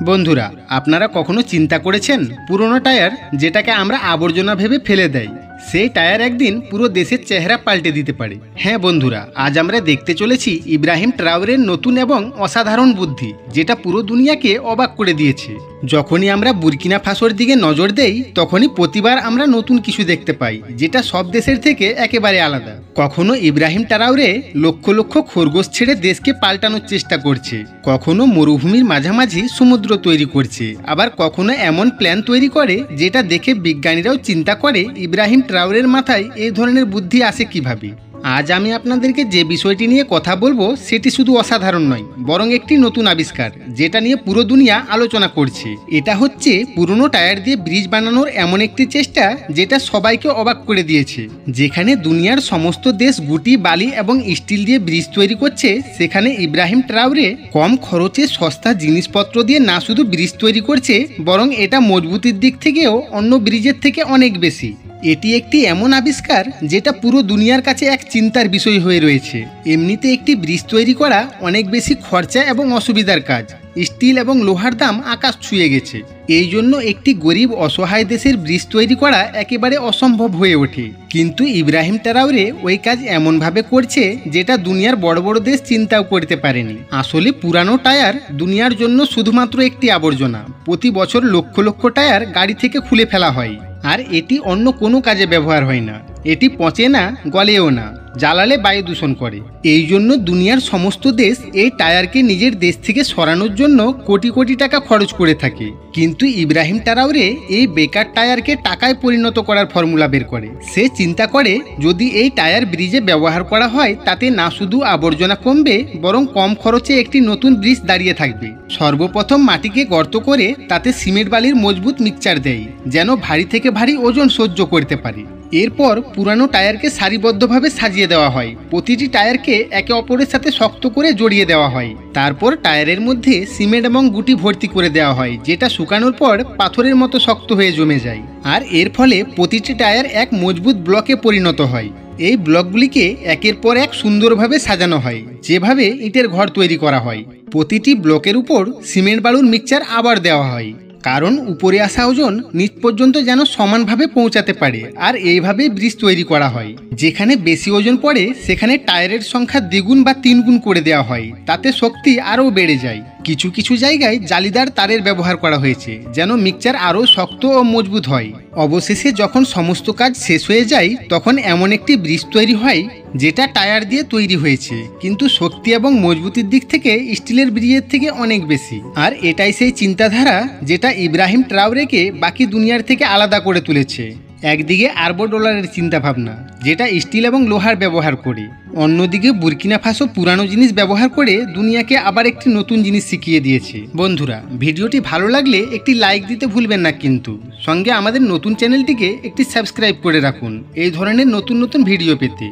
বন্ধুরা, আপনারা কখনো চিন্তা করেছেন পুরনো টায়ার যেটাকে আমরা আবর্জনা ভেবে ফেলে দেই, সেই টায়ার একদিন পুরো দেশের চেহারা পাল্টে দিতে পারে। হ্যাঁ বন্ধুরা, আজ আমরা দেখতে চলেছি ইব্রাহিম ট্রাওরের নতুন এবং অসাধারণ বুদ্ধি, যেটা পুরো দুনিয়াকে অবাক করে দিয়েছে। যখনই আমরা বুর্কিনা ফাসোর দিকে নজর দেই, তখনই প্রতিবার আমরা নতুন কিছু দেখতে পাই, যেটা সব দেশের থেকে একেবারে আলাদা। কখনো ইব্রাহিম ট্রাওরে লক্ষ লক্ষ খরগোশ ছেড়ে দেশকে পাল্টানোর চেষ্টা করছে, কখনো মরুভূমির মাঝামাঝি সমুদ্র তৈরি করছে, আবার কখনো এমন প্ল্যান তৈরি করে যেটা দেখে বিজ্ঞানীরাও চিন্তা করে ইব্রাহিম ট্রাওরের মাথায় এই ধরনের বুদ্ধি আসে কিভাবে। আজ আমি আপনাদেরকে যে বিষয়টি নিয়ে কথা বলবো সেটি শুধু অসাধারণ নয়, বরং একটি নতুন আবিষ্কার যেটা নিয়ে পুরো দুনিয়া আলোচনা করছে। এটা হচ্ছে পুরনো টায়ার দিয়ে ব্রিজ বানানোর এমন একটি চেষ্টা যেটা সবাইকে অবাক করে দিয়েছে। যেখানে দুনিয়ার সমস্ত দেশ গুটি, বালি এবং স্টিল দিয়ে ব্রিজ তৈরি করছে, সেখানে ইব্রাহিম ট্রাওরে কম খরচে সস্তা জিনিসপত্র দিয়ে না শুধু ব্রিজ তৈরি করছে, বরং এটা মজবুতির দিক থেকেও অন্য ব্রিজের থেকে অনেক বেশি। এটি একটি এমন আবিষ্কার যেটা পুরো দুনিয়ার কাছে এক চিন্তার বিষয় হয়ে রয়েছে। এমনিতে একটি ব্রিজ তৈরি করা অনেক বেশি খরচা এবং অসুবিধার কাজ। স্টিল এবং লোহার দাম আকাশ ছুঁয়ে গেছে। এই জন্য একটি গরিব অসহায় দেশের ব্রিজ তৈরি করা একেবারে অসম্ভব হয়ে ওঠে। কিন্তু ইব্রাহিম ট্রাওরে ওই কাজ এমনভাবে করছে যেটা দুনিয়ার বড় বড় দেশ চিন্তাও করতে পারেনি। আসলে পুরানো টায়ার দুনিয়ার জন্য শুধুমাত্র একটি আবর্জনা। প্রতি বছর লক্ষ লক্ষ টায়ার গাড়ি থেকে খুলে ফেলা হয়, আর এটি অন্য কোনো কাজে ব্যবহার হয় না। এটি পচে না, গলেও না, জ্বালালে বায়ু দূষণ করে। এই জন্য দুনিয়ার সমস্ত দেশ এই টায়ারকে নিজের দেশ থেকে সরানোর জন্য কোটি কোটি টাকা খরচ করে থাকে। কিন্তু ইব্রাহিম ট্রাওরে এই বেকার টায়ারকে টাকায় পরিণত করার ফর্মুলা বের করে। সে চিন্তা করে, যদি এই টায়ার ব্রিজে ব্যবহার করা হয়, তাতে না শুধু আবর্জনা কমবে, বরং কম খরচে একটি নতুন ব্রিজ দাঁড়িয়ে থাকবে। সর্বপ্রথম মাটিকে গর্ত করে তাতে সিমেন্ট বালির মজবুত মিক্সচার দেয়, যেন ভারী থেকে ভারী ওজন সহ্য করতে পারে। এরপর পুরানো টায়ারকে সারিবদ্ধভাবে সাজিয়ে দেওয়া হয়। প্রতিটি টায়ারকে একে অপরের সাথে শক্ত করে জড়িয়ে দেওয়া হয়। তারপর টায়ারের মধ্যে সিমেন্ট এবং গুটি ভর্তি করে দেওয়া হয়, যেটা শুকানোর পর পাথরের মতো শক্ত হয়ে জমে যায়। আর এর ফলে প্রতিটি টায়ার এক মজবুত ব্লকে পরিণত হয়। এই ব্লকগুলিকে একের পর এক সুন্দরভাবে সাজানো হয়, যেভাবে ইটের ঘর তৈরি করা হয়। প্রতিটি ব্লকের উপর সিমেন্ট বালুর মিক্সচার আবার দেওয়া হয়, কারণ উপরে আসা ওজন নিচ পর্যন্ত যেন সমানভাবে পৌঁছাতে পারে। আর এইভাবেই ব্রিজ তৈরি করা হয়। যেখানে বেশি ওজন পড়ে, সেখানে টায়ারের সংখ্যা দ্বিগুণ বা তিনগুণ করে দেওয়া হয়, তাতে শক্তি আরও বেড়ে যায়। কিছু কিছু জায়গায় জালিদার তারের ব্যবহার করা হয়েছে, যেন মিক্সচার আরও শক্ত ও মজবুত হয়। অবশেষে যখন সমস্ত কাজ শেষ হয়ে যায়, তখন এমন একটি ব্রিজ তৈরি হয় যেটা টায়ার দিয়ে তৈরি হয়েছে, কিন্তু শক্তি এবং মজবুতির দিক থেকে স্টিলের ব্রিজের থেকে অনেক বেশি। আর এটাই সেই চিন্তাধারা যেটা ইব্রাহিম ট্রাওরেকে বাকি দুনিয়ার থেকে আলাদা করে তুলেছে। একদিকে আরব ডলারের চিন্তাভাবনা, যেটা স্টিল এবং লোহার ব্যবহার করে, অন্যদিকে বুর্কিনা ফাসো পুরানো জিনিস ব্যবহার করে দুনিয়াকে আবার একটি নতুন জিনিস শিখিয়ে দিয়েছে। বন্ধুরা, ভিডিওটি ভালো লাগলে একটি লাইক দিতে ভুলবেন না, কিন্তু সঙ্গে আমাদের নতুন চ্যানেলটিকে একটি সাবস্ক্রাইব করে রাখুন এই ধরনের নতুন নতুন ভিডিও পেতে।